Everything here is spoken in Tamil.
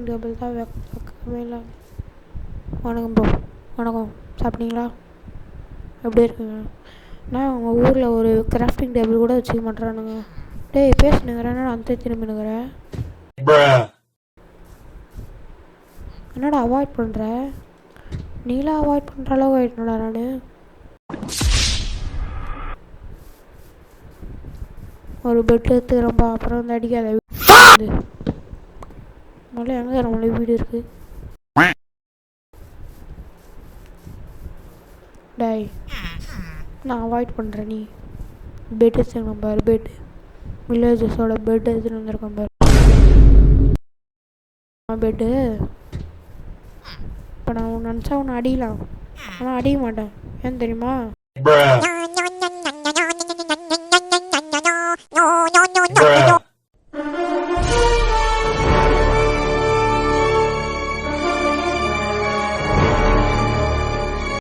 டபுள் தான் வைக்கவே இல்லை. வணக்கம் ப்ரோ. வணக்கம். சாப்பிட்டீங்களா? எப்படி இருக்குங்க? நான் உங்கள் ஊரில் ஒரு கிராஃப்டிங் டேபிள் கூட வச்சுக்க மாட்டேறானுங்க. டேய் பேசுனுங்கிறேன், என்னடா அந்த திரும்பினுங்கிறேன், என்னடா அவாய்ட் பண்ணுற? நீலாம் அவாய்ட் பண்ணுற அளவு ஆகிட்டனடா நான். ஒரு பெட் எடுத்துக்கிறேன்ப்பா, அப்புறம் வந்து அடிக்காத. முதல்ல எங்கே நம்மளே வீடு இருக்குது? டாய் நான் அவாய்ட் பண்ணுறேன். நீ பெட் எடுத்துக்கணும் பாரு. பெட் வில்லேஜஸோட பெட் எடுத்துகிட்டு வந்திருக்கேன் பாரு. பெட்டு இப்போ நான் நினச்சா உன்னை அடிக்கலாம், ஆனால் அடிக்க மாட்டேன். ஏன் தெரியுமா?